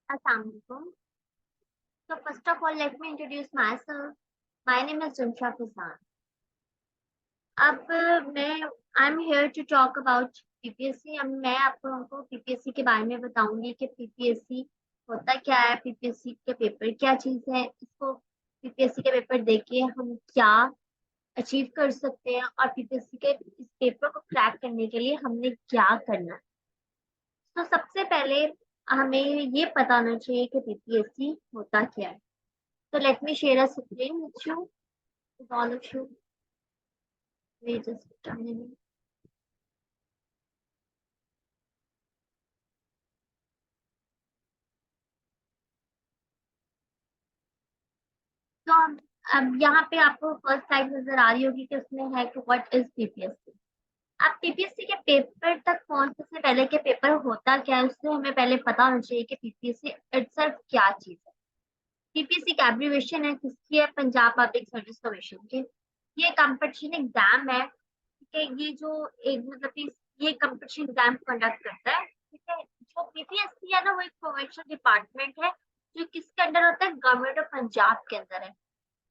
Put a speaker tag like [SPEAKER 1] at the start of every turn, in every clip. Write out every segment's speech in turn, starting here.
[SPEAKER 1] Assalamu alaikum. So first of all, let me introduce myself. My name is Jumsha Fasan. अब मैं I am here to talk about PPSC. अब मैं आप लोगों को PPSC के बारे में बताऊंगी कि पीपीएससी होता क्या है, पीपीएससी के पेपर क्या चीज़ है, इसको पीपीएससी के पेपर देके हम क्या अचीव कर सकते हैं और पीपीएससी के इस पेपर को क्रैक करने के लिए हमने क्या करना है। तो सबसे पहले हमें ये पता होना चाहिए कि पीपीएससी होता क्या है। So let me share a screen with you, with all of you. Wait just a minute. तो अब यहाँ पे आपको फर्स्ट स्लाइड नजर आ रही होगी कि उसमें है कि व्हाट इज पीपीएससी। अब पीपीएससी के पेपर तक पहुंचने से पहले के पेपर होता क्या है उससे हमें पहले पता होना चाहिए कि पीपीएससी इटसेल्फ क्या चीज है। पीपीएससी का एब्रिविएशन है किसकी है, पंजाब पब्लिक सर्विस कमीशन की। ये कंपटीशन एग्जाम है, ठीक है। ये जो एक मतलब कि ये कंपटीशन एग्जाम कंडक्ट करता है, ठीक है। जो पीपीएससी है ना वो एक प्रोविंशियल डिपार्टमेंट है जो किसके अंडर होता है, गवर्नमेंट ऑफ पंजाब के अंदर है।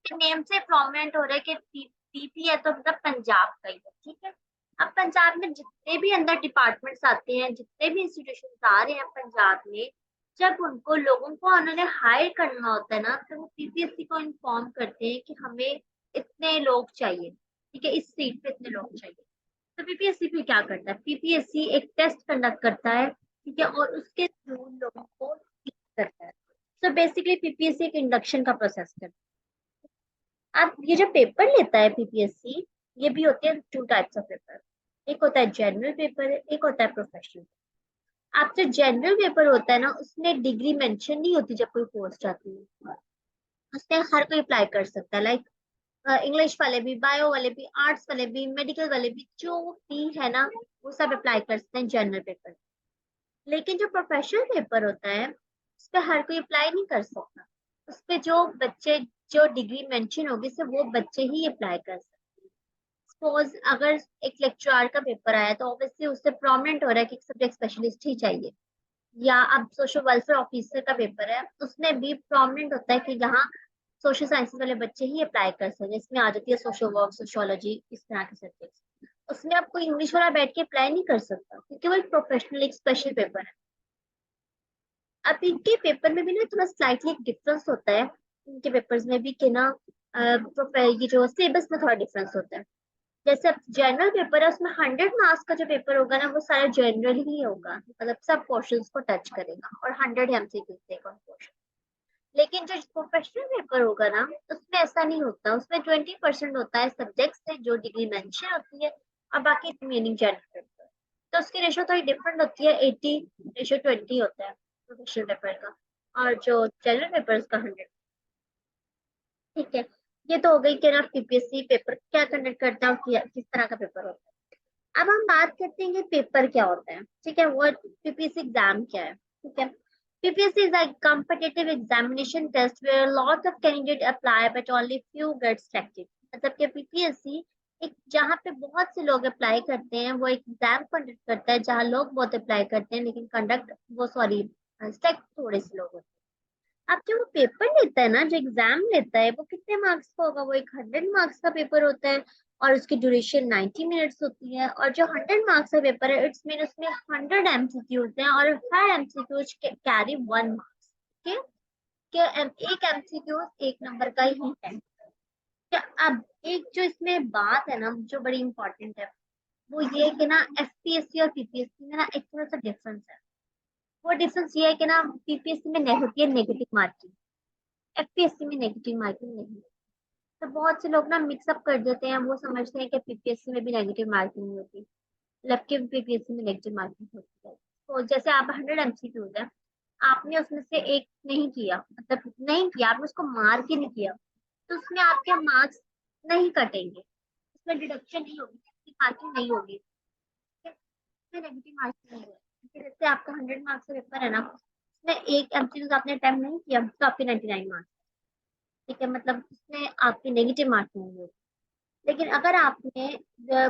[SPEAKER 1] नेम से प्रोमिनेंट हो रहा है कि पीपी है तो मतलब पंजाब का ही है, ठीक है। अब पंजाब में जितने भी अंदर डिपार्टमेंट्स आते हैं, जितने भी इंस्टीट्यूशन आ रहे हैं पंजाब में, जब उनको लोगों को उन्होंने हायर करना होता है ना तो वो पीपीएससी को इन्फॉर्म करते हैं कि हमें इतने लोग चाहिए, ठीक है, इस सीट पे इतने लोग चाहिए। तो पीपीएससी फिर क्या करता है, पीपीएससी एक टेस्ट कंडक्ट करता है, ठीक है, और उसके थ्रू लोगों को pick करता है। तो बेसिकली पीपीएससी एक इंडक्शन का प्रोसेस करता है। अब ये जो पेपर लेता है पीपीएससी, ये भी होते हैं टू टाइप्स ऑफ पेपर। एक होता है जनरल पेपर, एक होता है प्रोफेशनल। अब जो जनरल पेपर होता है ना उसमें डिग्री मेंशन नहीं होती जब कोई पोस्ट आती है, उसमें हर कोई अप्लाई कर सकता है। लाइक इंग्लिश वाले भी, बायो वाले भी, आर्ट्स वाले भी, मेडिकल वाले भी, जो भी है ना वो सब अप्लाई कर सकते हैं जनरल पेपर। लेकिन जो प्रोफेशनल पेपर होता है उस पर हर कोई अप्लाई नहीं कर सकता। उस पे जो बच्चे जो डिग्री मेंशन होगी सिर्फ वो बच्चे ही अप्लाई कर सकते हैं। सपोज अगर एक लेक्चरर का पेपर आया तो ऑब्वियसली उससे प्रोमिनेंट हो रहा है कि सब्जेक्ट स्पेशलिस्ट ही चाहिए। या अब सोशल वेलफेयर ऑफिसर का पेपर है उसमें भी प्रोमिनेंट होता है कि जहाँ सोशल साइंसेज वाले बच्चे ही अप्लाई कर सकते हैं। इसमें आ जाती है सोशल वर्क, सोशियोलॉजी, इस तरह के सब्जेक्ट्स। उसमें अब कोई इंग्लिश वाला बैठ के अप्लाई नहीं कर सकता क्योंकि वो एक प्रोफेशनल एक स्पेशल पेपर है। अब इनके पेपर में भी ना थोड़ा स्लाइटली एक डिफरेंस होता है। इनके पेपर्स में भी कि ना ये जो सिलेबस में थोड़ा डिफरेंस होता है। जैसे अब जनरल पेपर है उसमें 100 मार्क्स का जो पेपर होगा ना वो सारा जनरल ही होगा, मतलब सब क्वेश्चंस को टच करेगा और 100 MCQ देगा क्वेश्चन। लेकिन जो प्रोफेशनल पेपर होगा ना उसमें ऐसा नहीं होता, उसमें 20% होता है सब्जेक्ट से जो डिग्री मेंशन होती है और बाकी रिमेनिंग जनरल पेपर। तो उसकी रेशो थोड़ी डिफरेंट होती है, 80:20 होता है प्रोफेशनल पेपर का और जो जनरल पेपर उसका 100। ठीक है, ये तो हो गई कि ना पीपीएससी पेपर क्या कंडक्ट करता है और किस तरह का पेपर होता है। अब हम बात करते हैं कि पेपर क्या होता है, ठीक है, वो पीपीएससी एग्जाम क्या है, ठीक है। PPSC is a competitive examination test where lots of candidates apply but only few get selected। मतलब कि पीपीएससी एक जहाँ पे बहुत से लोग अप्लाई करते हैं वो एक एग्जाम कंडक्ट करता है जहाँ लोग बहुत अप्लाई करते हैं लेकिन कंडक्ट वो सॉरी सेलेक्ट थोड़े से लोग होते हैं। अब जो वो पेपर लेता है ना, जो एग्जाम लेता है वो कितने मार्क्स का होगा, वो एक 100 मार्क्स का पेपर होता है और उसकी ड्यूरेशन 90 मिनट्स होती है। और जो 100 मार्क्स का पेपर है इट्स मीन उसमें 100 MCQs हैं और हर MCQ कैरी 1 मार्क्स। ठीक है, एक एमसीक्यू एक नंबर का ही है। क्या अब एक जो इसमें बात है ना जो बड़ी इंपॉर्टेंट है वो ये है कि ना एफपीएससी और पीपीएससी में ना एक थोड़ा सा डिफरेंस है। वो डिफरेंस ये है कि ना पीपीएससी में होती है नेगेटिव मार्किंग, एफपीएससी में नेगेटिव मार्किंग नहीं है। तो बहुत से लोग ना मिक्सअप कर देते हैं, वो समझते हैं कि पीपीएससी में भी नेगेटिव मार्किंग नहीं होती, जबकि पीपीएससी में नेगेटिव मार्किंग होती है। तो जैसे आप 100 MCQs है, आपने उसमें से एक नहीं किया, मतलब नहीं किया, आपने उसको मार्क ही नहीं किया, तो उसमें आपके मार्क्स नहीं कटेंगे, उसमें डिडक्शन नहीं होगी, मार्किंग नहीं होगी, ठीक है? उसमें नेगेटिव मार्किंग नहीं होगी। जैसे आपका 100 मार्क्स का पेपर है ना, उसमें एक एमसीक्यू आपने अटेम्प्ट नहीं किया तो आपके 99 मार्क्स, ठीक है, मतलब उसमें आपकी नेगेटिव मार्किंग नहीं होगी। लेकिन अगर आपने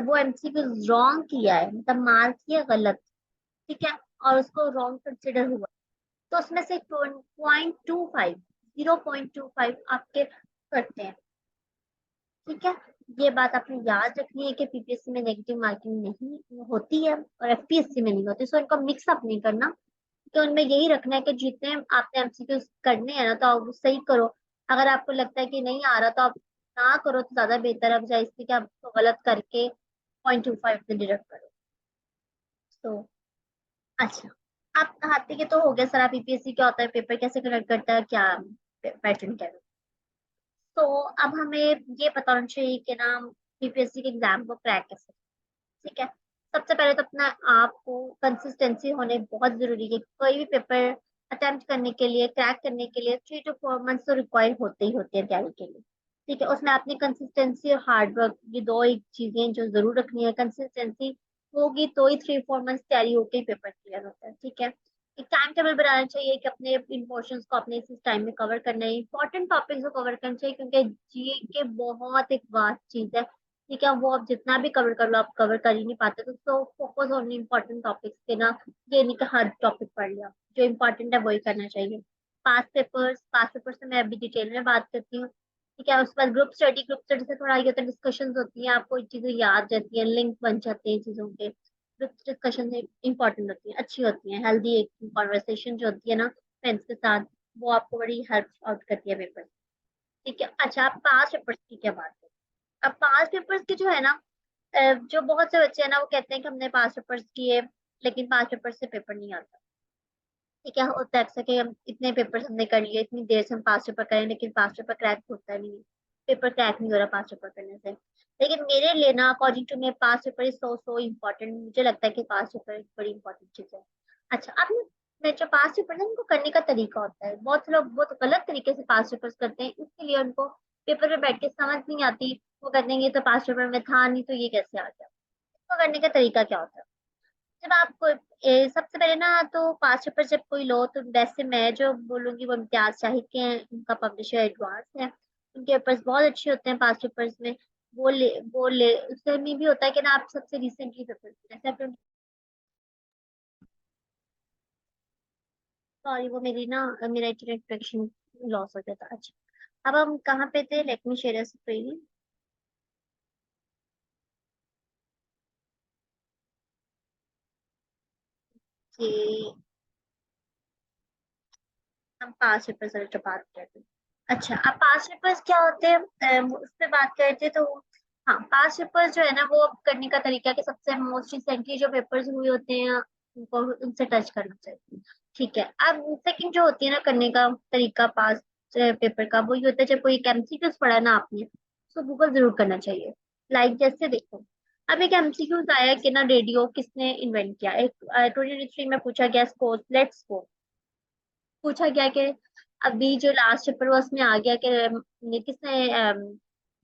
[SPEAKER 1] वो एमसीक्यू रॉन्ग किया है, मतलब मार्क किया गलत, ठीक है, और उसको रॉन्ग कंसिडर हुआ, तो उसमें से 0.25 0.25 आपके करते हैं। ठीक है, ये बात आपने याद रखनी है कि पीपीएससी में नेगेटिव मार्किंग नहीं होती है और एफपीएससी में नहीं होती, सो इनको मिक्स अप नहीं करना। तो उनमें यही रखना है कि जितने आपने एमसीक्यू करने हैं ना, तो आप वो सही करो। अगर आपको लगता है कि नहीं आ रहा तो आप ना करो तो ज्यादा बेहतर है, बजाय इसके कि आप उसको गलत करके 0.25 से डिडक्ट करो। तो अच्छा, आप हाथी के तो हो गया सर, आप पीपीएससी क्या होता है, पेपर कैसे कनेक्ट करता है, क्या पैटर्न क्या है। तो अब हमें ये पता होना चाहिए कि ना पीपीएससी के एग्जाम को क्रैक कैसे। ठीक है, सबसे पहले तो अपना आपको कंसिस्टेंसी होने बहुत जरूरी है। कोई भी पेपर अटेम्प्ट करने के लिए, क्रैक करने के लिए 3 to 4 मंथ्स तो रिक्वायर होते ही होते हैं तैयारी के लिए। ठीक है, उसमें अपनी कंसिस्टेंसी और हार्डवर्क, ये दो एक चीजें जो जरूर रखनी है। कंसिस्टेंसी होगी तो ही 3 4 मंथ्स तैयारी होके ही पेपर क्लियर होता है। ठीक है, एक टाइम टेबल बनाना चाहिए कि अपने इन पोर्शंस को अपने इस टाइम में कवर करना है। इंपॉर्टेंट टॉपिक्स को कवर करना चाहिए, क्योंकि जीए के बहुत एक वास्ट चीज है। ठीक है, वो आप जितना भी कवर कर लो, आप कवर कर ही नहीं पाते। तो फोकस ऑन इम्पोर्टेंट टॉपिक्स के ना, ये नहीं कि हर टॉपिक पढ़ लिया, जो इम्पोर्टेंट है वही करना चाहिए। पास पेपर्स से मैं अभी डिटेल में बात करती हूँ। ठीक है, उसके बाद ग्रुप स्टडी से थोड़ा ये होता है, डिस्कशन होती है, आपको चीजें याद रहती है, लिंक बन जाते हैं चीजों के। ग्रुप डिस्कशन इंपॉर्टेंट होती है, अच्छी होती है, हेल्दी एक कॉन्वर्सेशन जो होती है ना फ्रेंड्स के साथ, वो आपको बड़ी हेल्प आउट करती है पेपर। ठीक है, अच्छा, आप पास पेपर्स की क्या बात है। अब पास पेपर्स की जो है ना, जो बहुत से बच्चे हैं ना, वो कहते हैं कि हमने पास पेपर्स किए, लेकिन पास पेपर से पेपर नहीं आता। ठीक है, होता है अक्सर कि हम इतने पेपर्स हमने कर लिए, इतनी देर से हम पास पेपर करें, लेकिन पास पेपर क्रैक होता नहीं है। पेपर क्रैक नहीं हो रहा पास पेपर करने से। लेकिन मेरे लिए ना, अकॉर्डिंग टू, मेरे पास पेपर इज सो इम्पोर्टेंट। मुझे लगता है कि पास पेपर एक बड़ी इंपॉर्टेंट चीज है। अच्छा, आपने मैं जो पास पेपर है, उनको करने का तरीका होता है। बहुत से लोग बहुत गलत तरीके से पास पेपर्स करते हैं, इसके लिए उनको पेपर पे बैठ के समझ नहीं आती। वो कहते हैं ये तो पास पेपर में था नहीं, तो ये कैसे आ गया। इसको करने का तरीका क्या होता है। जब आपको सबसे पहले ना, तो पास पेपर जब कोई लो, तो वैसे मैं जो बोलूंगी वो इम्तियाज शाहिद के हैं, उनका पब्लिशर एडवांस है। उनके पेपर्स बहुत अच्छे होते हैं पास पेपर्स में। वो ले उसमें भी होता है कि ना, आप सबसे रिसेंटली पेपर, जैसे आप, सॉरी वो मेरी ना, मेरा इंटरनेट कनेक्शन लॉस हो गया था। अच्छा, अब हम कहाँ पे थे, लेट मी शेयर स्क्रीन। कि हम पास पेपर से जो बात करते हैं। अच्छा, अब पास पेपर्स क्या होते हैं, उस पे बात करते हैं तो, हाँ, पास पेपर्स जो है ना, वो करने का तरीका है कि सबसे मोस्ट रिसेंटली जो पेपर्स हुए होते हैं, उनको उनसे टच करना चाहिए। ठीक है, अब सेकंड जो होती है ना करने का तरीका पास पेपर का, वो ये होता है जब कोई एक एमसीक्यूज पढ़ा ना आपने, तो गूगल जरूर करना चाहिए। लाइक जैसे देखो, अब एक एमसीक्यूज आया कि ना, रेडियो किसने इन्वेंट किया। एक 2023 में पूछा गया, स्कोर लेट्स गो, पूछा गया कि अभी जो लास्ट पेपर हुआ उसमें आ गया कि ये किसने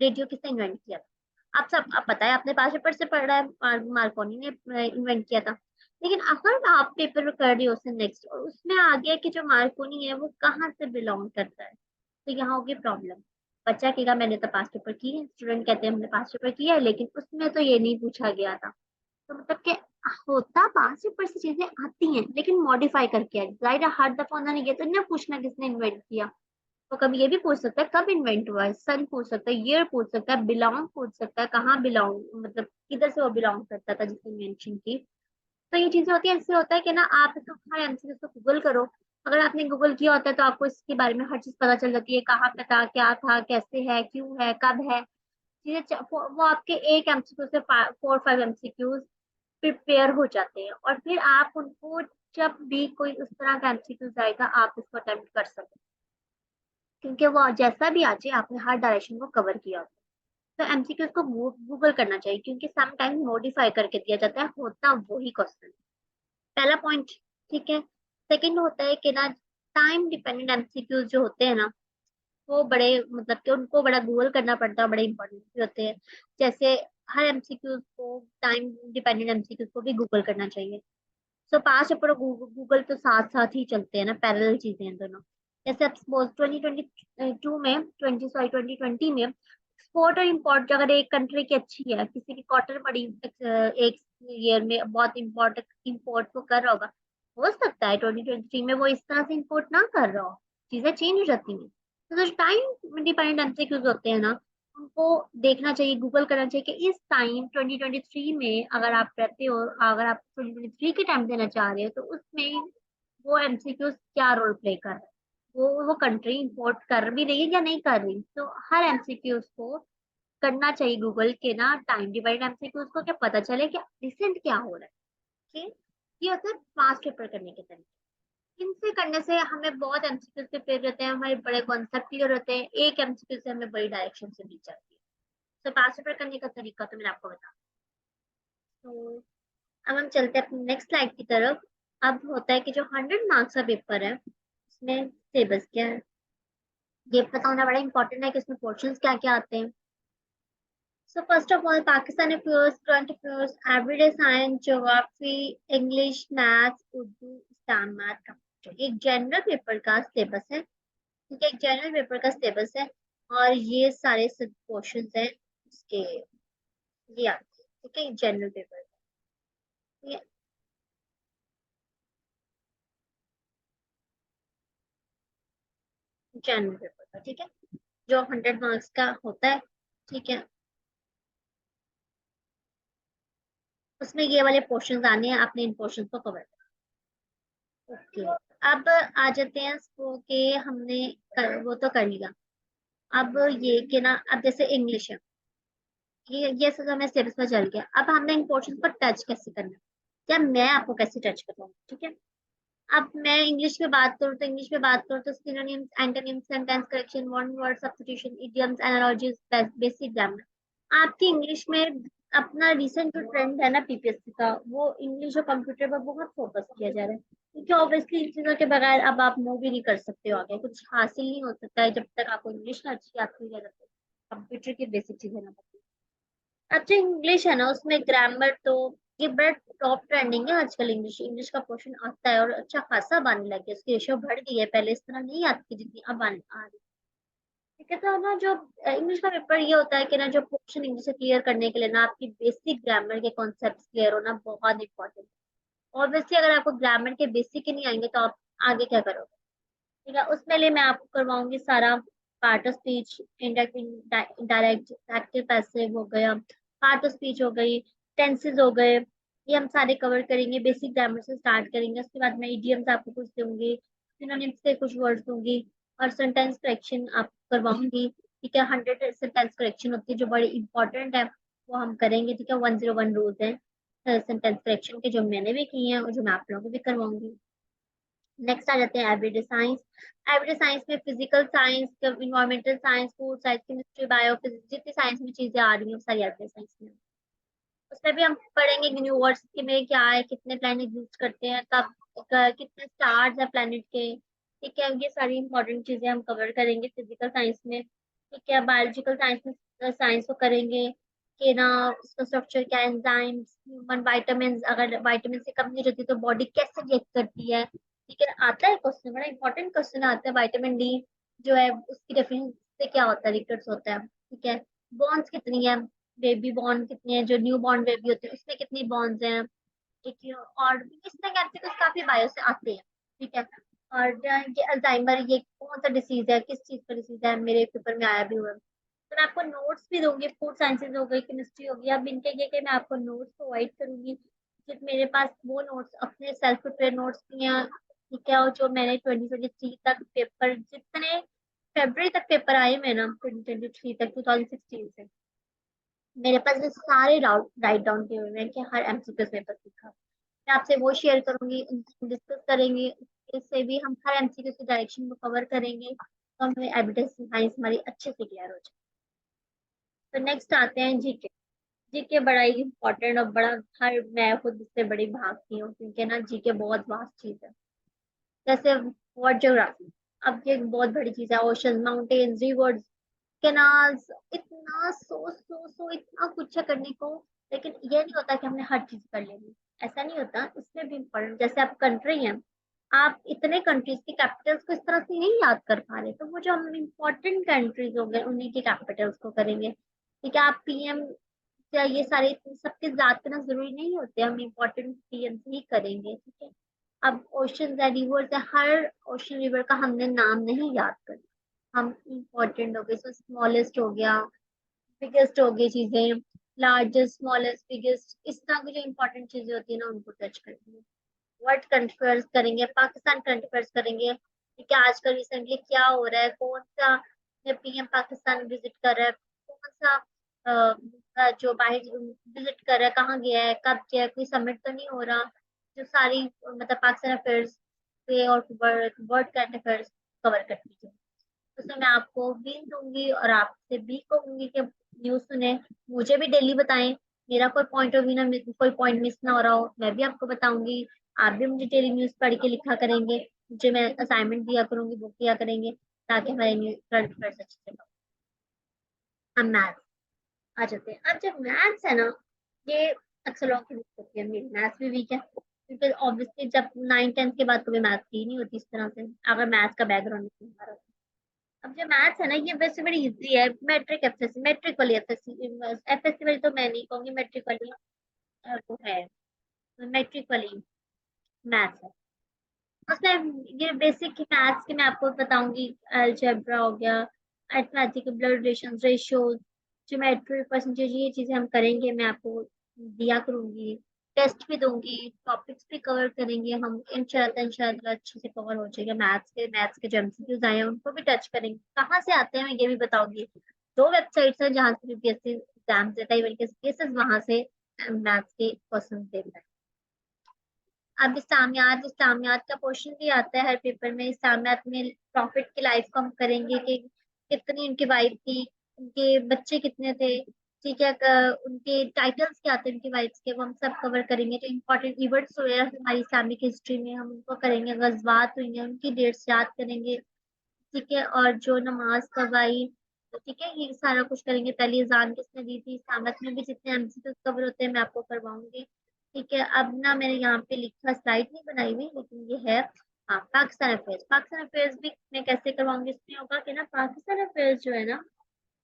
[SPEAKER 1] रेडियो किसने इन्वेंट किया था। आप पता है, आपने पांच पेपर से पढ़ा है, मार्कोनी ने इन्वेंट किया था। लेकिन अगर आप पेपर कर रहे हो उससे नेक्स्ट, और उसमें आ गया कि जो मार्कोनी है वो कहाँ से बिलोंग करता है, तो यहाँ होगी प्रॉब्लम। बच्चा कहेगा मैंने तो पास पेपर की है, स्टूडेंट कहते हैं हमने पास पेपर किया है, लेकिन उसमें तो ये नहीं पूछा गया था। तो मतलब कि होता 5% चीजें आती हैं, लेकिन मॉडिफाई करके आई। जाहिर है हर दफा उन्होंने ये तो नहीं पूछना किसने इन्वेंट किया। तो कभी ये भी पूछ सकता है कब इन्वेंट हुआ है, सन पूछ सकता है, ईयर पूछ सकता है, बिलोंग पूछ सकता है, कहाँ बिलोंग, मतलब किधर से वो बिलोंग करता था जिसने इन्वेंशन की। तो ये चीजें होती है। इससे होता है कि ना, आप इसको हर आंसर इसको गूगल करो। अगर आपने गूगल किया होता है तो आपको इसके बारे में हर चीज पता चल जाती है, कहाँ पे था, क्या था, कैसे है, क्यों है, कब है। चीजें वो आपके एक एमसीक्यू से 4 5 एमसीक्यूज प्रिपेयर हो जाते हैं, और फिर आप उनको, जब भी कोई उस तरह का एमसीक्यूज आएगा, आप उसको अटेम्प्ट कर सकते हैं, क्योंकि वो जैसा भी आ जाए आपने हर डायरेक्शन को कवर किया होता है। तो एमसीक्यूज को गूगल करना चाहिए, क्योंकि समटाइम मॉडिफाई करके दिया जाता है, होता वही क्वेश्चन। पहला पॉइंट। ठीक है, सेकंड होता है कि ना, टाइम डिपेंडेंट एमसीक्यूज जो होते हैं ना, वो बड़े, मतलब कि उनको बड़ा गूगल करना पड़ता है, बड़े इंपॉर्टेंट भी होते हैं। जैसे हर एमसीक्यूज को, टाइम डिपेंडेंट एमसीक्यूज को भी गूगल करना चाहिए। सो पास पेपर और गूगल तो साथ साथ ही चलते हैं ना, पैरेलल चीजें हैं दोनों। जैसे अब सपोज 2022 में, 2020 में एक्सपोर्ट और इम्पोर्ट अगर एक कंट्री की अच्छी है, किसी की कॉटन बड़ी एक ईयर में बहुत इम्पोर्ट इम्पोर्ट को कर रहा होगा, हो सकता है 2023 में वो इस तरह से इंपोर्ट ना कर रहा हो, चीजें चेंज हो जाती हैं। तो जो टाइम डिपेंडेंट एमसीक्यूज होते हैं ना, उनको देखना चाहिए, गूगल करना चाहिए कि इस टाइम 2023 में अगर आप रहते हो, अगर आप 2023 के टाइम देना चाह रहे हो, तो उसमें वो एमसीक्यूज क्या रोल प्ले कर रहा है, वो कंट्री इंपोर्ट कर भी रही है या नहीं कर रही। तो हर एमसीक्यूज को करना चाहिए गूगल के ना, टाइम डिवाइड एमसीक्यूज को, क्या पता चले कि रिसेंट क्या हो रहा है। ठीक, ये होता है पास्ट पेपर करने के तरीके। इनसे करने से हमें बहुत एमसीक्यू से क्लियर रहते हैं, हमारे बड़े कॉन्सेप्ट क्लियर होते हैं, एक एमसीक्यू से हमें बड़ी डायरेक्शन से मिल जाती है। तो पास पेपर करने का तरीका तो मैंने आपको बताया। तो अब हम चलते हैं अपनी नेक्स्ट स्लाइड की तरफ। अब होता है कि जो 100 मार्क्स का पेपर है, उसमें सिलेबस क्या है, ये पता होना बड़ा इंपॉर्टेंट है कि उसमें क्वेश्चंस क्या क्या आते हैं। So first of all, Pakistani affairs, current affairs, everyday science, geography, English, maths, Urdu, Islam, math, computer। एक जनरल पेपर का सिलेबस है, ठीक है, एक जनरल पेपर का सिलेबस है, और ये सारे क्वेश्चंस हैं उसके, ये आते हैं, ठीक है, जनरल पेपर। ये जनरल पेपर का, ठीक है, जो 100 मार्क्स का होता है, ठीक है, उसमें ये वाले क्वेश्चंस आने हैं, आपने इन क्वेश्चंस को कवर करना। ओके, अब आ जाते हैं इसको कि वो तो कर लिया। अब ये कि ना, अब जैसे इंग्लिश है, ये सब हमें सिलेबस में चल गया। अब हमने इन पोर्शन पर टच कैसे करना है, या मैं आपको कैसे टच करवाऊँ, ठीक है। अब मैं इंग्लिश में बात करूँ तो synonyms, antonyms, sentence correction, one word substitution, idioms, analogies, basic grammar. आपकी इंग्लिश में अपना रिसेंट जो ट्रेंड है ना पीपीएससी का, वो इंग्लिश और कंप्यूटर पर बहुत फोकस किया जा रहा है, क्योंकि ऑब्वियसली इन चीजों के बगैर अब आप मूव भी नहीं कर सकते हो, आगे कुछ हासिल नहीं हो सकता है जब तक आपको इंग्लिश ना अच्छी आती है, कंप्यूटर की बेसिक चीजें ना पता। अच्छा, इंग्लिश है ना, उसमें ग्रामर तो ये बड़ा टॉप ट्रेंडिंग है आजकल। इंग्लिश इंग्लिश का क्वेश्चन आता है और अच्छा खासा अब आने लग गया, उसकी रेशियो बढ़ गई है, पहले इस तरह नहीं आती जितनी अब आने आ रही है। ठीक है, तो ना जो इंग्लिश का पेपर ये होता है कि ना, जो क्वेश्चन इंग्लिश से क्लियर करने के लिए ना, आपकी बेसिक ग्रामर के कॉन्सेप्ट क्लियर होना बहुत इंपॉर्टेंट है। ऑब्वियसली अगर आपको ग्रामर के बेसिक ही नहीं आएंगे तो आप आगे क्या करोगे। ठीक है, उसमें लिए मैं आपको करवाऊंगी सारा, part of speech, indirect, direct, active, passive हो गया, पार्ट ऑफ स्पीच हो गई, टेंसेस हो गए, ये हम सारे कवर करेंगे। बेसिक ग्रामर से स्टार्ट करेंगे, उसके बाद मैं इडियम्स आपको कुछ दूंगी, सिनोनिम्स के कुछ वर्ड्स दूंगी, और सेंटेंस करेक्शन आपको करवाऊंगी। ठीक है, 100 सेंटेंस करेक्शन होती है जो बड़ी इंपॉर्टेंट है, वो हम करेंगे। ठीक है, 101 रूल्स हैं सेंटेंस करेक्शन के, जो मैंने भी किए हैं और जो मैं आप लोगों को भी करवाऊंगी। नेक्स्ट आ जाते हैं एवरीडे साइंस। एवरीडे साइंस में physical science, environmental science, food science, chemistry, bio physics, जितनी साइंस में चीजें आ रही हैं वो सारी एवरीडे साइंस में। उसमें भी हम पढ़ेंगे यूनिवर्स में क्या है, कितने प्लैनेट एग्जिस्ट करते हैं, कब कितने स्टार्स है प्लैनेट के। ठीक है, ये सारी इंपॉर्टेंट चीजें हम कवर करेंगे फिजिकल साइंस में। ठीक है, बायोलॉजिकल साइंस में साइंस को करेंगे कि ना, उसका स्ट्रक्चर क्या है, एंजाइम्स, ह्यूमन विटामिन, अगर विटामिन से कमी होती है तो बॉडी कैसे रिएक्ट करती है। ठीक है, आता है क्वेश्चन, बड़ा इंपॉर्टेंट क्वेश्चन आता है, विटामिन डी जो है उसकी डेफिनेशन से क्या होता है, रिकट्स होता है। ठीक है, बॉन्ड्स कितनी है, बेबी बॉन्ड कितनी है, जो न्यू बॉर्न बेबी होते हैं उसमें कितनी बॉन्ड्स हैं। ठीक है, और इस तरह के आर्टिकल्स काफी बायो से आते हैं। ठीक है, और ये अल्जाइमर, ये कौन सा डिसीज है, किस चीज का डिसीज है, मेरे पेपर में आया भी हुआ है। तो मैं आपको नोट्स भी दूंगी, फूड साइंसेज हो गई, केमिस्ट्री हो गई, अब इनके ये कि मैं आपको नोट्स प्रोवाइड करूंगी। सिर्फ मेरे पास वो नोट्स अपने सेल्फ प्रिपेयर नोट्स भी हैं। ठीक है, और जो मैंने 2023 तक पेपर, जितने फेब्रवरी तक पेपर आए मैं ना 2023 तक, 2016 से मेरे पास भी सारे राइट डाउन किए हुए हैं कि हर एमसीक्यू पेपर सीखा। मैं आपसे वो शेयर करूंगी, उनसे डिस्कस करेंगे, इससे भी हम हर एमसीक्यू की डायरेक्शन को कवर करेंगे, तो हमें एविडेंस साइंस हमारी अच्छे से क्लियर हो जाए। तो नेक्स्ट आते हैं जीके। जीके बड़ा ही इंपॉर्टेंट और बड़ा, हर मैं खुद इससे बड़ी भागती हूँ, क्योंकि ना जीके बहुत वास्ट चीज है। जैसे वर्ड ज्योग्राफी, अब ये बहुत बड़ी चीज है, ओशन, माउंटेन्स, रिवर्स, कैनाल्स, इतना इतना कुछ है करने को। लेकिन ये नहीं होता कि हमने हर चीज कर लेनी, ऐसा नहीं होता, इसमें भी इम्पोर्टेंट। जैसे आप कंट्री हैं, आप इतने कंट्रीज की कैपिटल्स को इस तरह से नहीं याद कर पा रहे, तो वो जो हम इम्पोर्टेंट कंट्रीज हो गए उन्हीं की कैपिटल्स को करेंगे। ठीक है, आप पीएम या ये सारे सबके याद करना जरूरी नहीं होते, हम इम्पोर्टेंट पीएम ही करेंगे। ठीक है, अब ओशन है, रिवर्स है, हर ओशन रिवर का हमने नाम नहीं याद करना, हम इम्पोर्टेंट हो गए, सो स्मॉलेस्ट हो गया, बिगेस्ट हो गई चीजें, लार्जेस्ट, स्मॉलेस्ट, बिगेस्ट, इस तरह की जो इम्पोर्टेंट चीजें होती है ना उनको टच करेंगे। वर्ल्ड करंट अफेयर्स करेंगे, पाकिस्तान करंट अफेयर्स करेंगे, ठीक है, आजकल रिसेंटली क्या हो रहा है, कौन सा पीएम पाकिस्तान विजिट कर रहा है, कौन सा जो बाहर विजिट कर रहा है, कहाँ गया है, कब गया है, कोई समिट तो नहीं हो रहा, जो सारी मतलब पाकिस्तान अफेयर्स पे और वर्ल्ड करंट अफेयर्स कवर कर लीजिए। उसमें मैं आपको भी दूंगी और आपसे भी कहूंगी कि न्यूज सुने, मुझे भी डेली बताएं, मेरा कोई पॉइंट ऑफ व्यू ना कोई पॉइंट मिस ना हो रहा हो, मैं भी आपको बताऊंगी, आप भी मुझे डेली न्यूज पढ़ के लिखा करेंगे, मुझे मैं असाइनमेंट दिया करूंगी, बुक दिया करेंगे, ताकि हमारे न्यूज करंट अफेयर्स अच्छे से हो। अब मैथ्स आ जाते हैं। अब जब मैथ्स है ना, ये अक्सर लोगों की वीक होती है, मेरी मैथ्स भी वीक है, क्योंकि ऑब्वियसली जब 9 10 के बाद कभी मैथ्स की नहीं होती इस तरह से, अगर मैथ्स का बैकग्राउंड नहीं हमारा। अब जो मैथ्स है ना, ये वैसे बड़ी इजी है, मैट्रिक एफएससी, मैट्रिक वाली एफएससी, एफएससी वाली तो मैं नहीं कहूंगी, मैट्रिक वाली वो है, मैट्रिक वाली मैथ्स है। उसमें ये बेसिक मैथ्स की मैं आपको बताऊंगी, अलजेब्रा हो गया, arithmetic, blood relations, ratios, geometry, percentage, ये चीजें हम करेंगे, मैं आपको दिया करूंगी, टेस्ट भी दूंगी, टॉपिक्स भी कवर करेंगे हम, इंशाल्लाह अच्छे से कवर हो जाएगा, मैथ्स के जो एमसीक्यूज आए हैं उनको भी टच करेंगे, कहाँ से आते हैं मैं ये भी बताऊंगी। दो वेबसाइट्स हैं जहाँ से यूपीएससी एग्जाम देता है, इवन के केसेस वहां से मैथ्स के क्वेश्चन देता है। अब इस्लामियात का क्वेश्चन भी आता है हर पेपर में, इस्लामियात में प्रॉफिट की लाइफ को हम करेंगे कि कितनी उनकी वाइफ थी, उनके बच्चे कितने थे, ठीक है, उनके टाइटल्स क्या थे उनकी वाइफ के, वो हम सब कवर करेंगे, जो इम्पोर्टेंट इवेंट्स हुए हैं हमारी इस्लामिक हिस्ट्री में हम उनको करेंगे, गजवात हुई हैं उनकी डेट्स याद करेंगे, ठीक है, और जो नमाज कब आई, तो ठीक है, ये सारा कुछ करेंगे, पहली अजान किसने दी थी, इस्लामत में भी जितने एमसीक्यू कवर होते हैं मैं आपको करवाऊंगी। ठीक है, अब ना मैंने यहाँ पे लिखा, स्लाइड नहीं बनाई हुई, लेकिन ये है, हाँ, पाकिस्तान अफेयर्स भी मैं कैसे करवाऊंगी, इसमें होगा कि ना पाकिस्तान अफेयर्स जो है ना,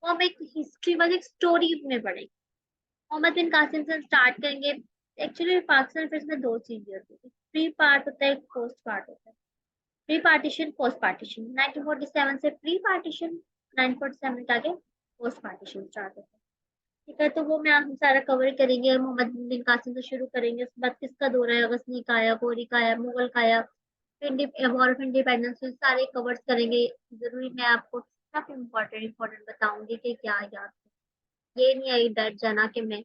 [SPEAKER 1] वो हम एक हिस्ट्री वाली एक स्टोरी में पढ़ेंगे, मोहम्मद बिन कासिम से स्टार्ट करेंगे। एक्चुअली पाकिस्तान अफेयर्स में दो चीजें होती है, प्री पार्ट होता है, पोस्ट पार्ट होता है, प्री पार्टीशन, पोस्ट पार्टीशन, 1947 से प्री पार्टीशन, 1947 के आगे पोस्ट पार्टीशन स्टार्ट होता है, ठीक है, तो वो मैं हम सारा कवर करेंगे, मोहम्मद बिन कासिम से शुरू करेंगे, उसके बाद किसका दौर है, गजनी का आया, गोरी का आया, मुगल का आया, वॉर ऑफ इंडिपेंडेंस, सारे कवर्स करेंगे। जरूरी मैं आपको सब इम्पोर्टेंट इम्पोर्टेंट बताऊंगी कि क्या याद है। ये नहीं आई बैठ जाना कि मैं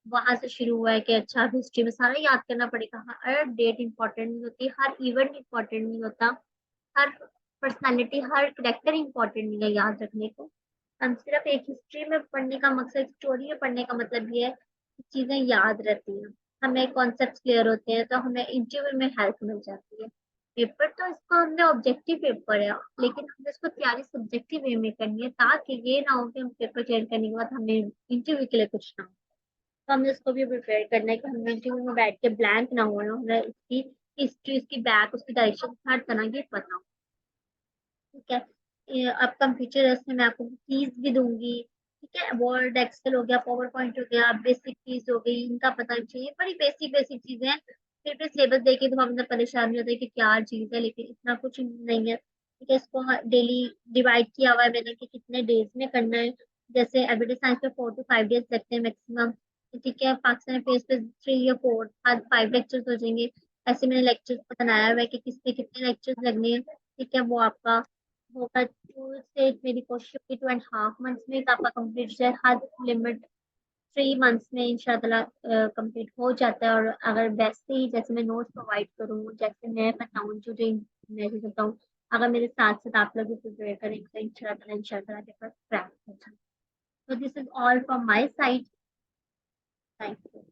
[SPEAKER 1] वहां से शुरू हुआ है कि अच्छा हिस्ट्री में सारा याद करना पड़ेगा, हर डेट इंपॉर्टेंट नहीं होती, हर इवेंट इंपॉर्टेंट नहीं होता, हर पर्सनालिटी, हर करेक्टर इंपॉर्टेंट नहीं है याद रखने को। हम सिर्फ एक हिस्ट्री में पढ़ने का मकसद, स्टोरी में पढ़ने का मतलब ये है कि चीजें याद रहती हैं, हमें कॉन्सेप्ट क्लियर होते हैं, तो हमें इंटरव्यू में हेल्प मिल जाती है। पेपर तो इसको हमने ऑब्जेक्टिव पेपर है, लेकिन हमें इसको तैयारी सब्जेक्टिव वे में करनी है, ताकि ये ना हो कि हम पेपर क्लियर करने के बाद हमें इंटरव्यू के लिए कुछ ना हो। तो हमें उसको भी प्रिपेयर करना है कि हमें इंटरव्यू में बैठ के ब्लैंक ना हो, हमें उसकी हिस्ट्री, उसकी बैक, उसकी डायरेक्शन हर तरह की पता हो, ठीक है। अब कंप्यूटर है, उसमें मैं आपको कीज भी दूंगी, ठीक है, वर्ड, एक्सेल हो गया, पावर पॉइंट हो गया, बेसिक कीज हो गई, इनका पता चाहिए, बड़ी बेसिक बेसिक चीजें हैं। फिर भी सिलेबस देखे तो हम अपना परेशान नहीं होता कि क्या चीज है, लेकिन इतना कुछ नहीं है, ठीक है, इसको डेली डिवाइड किया हुआ है मैंने कि कितने डेज में करना है, जैसे एवरीडे साइंस पे 4 to 5 डेज लगते हैं मैक्सिमम, ठीक है, पाकिस्तान फेस पे 3 या 4 हर 5 लेक्चर्स हो जाएंगे, ऐसे मैंने लेक्चर्स बनाया हुआ है कि किस पे कितने लेक्चर्स लगने हैं, ठीक है, वो आपका होगा 2 से, मेरी कोशिश होगी 2.5 मंथ्स में आपका कंप्लीट हो जाए, हर लिमिट 3 मंथ्स में इंशाल्लाह कंप्लीट हो जाता है। और अगर वैसे ही जैसे मैं नोट्स प्रोवाइड करूँ, जैसे मैं बताऊँ, जो जो मैं जो बताऊँ, अगर मेरे साथ साथ आप लोग भी प्रिपेयर करेंगे तो इंशाल्लाह पेपर क्रैक हो जाए। तो this is all from my side, thank you.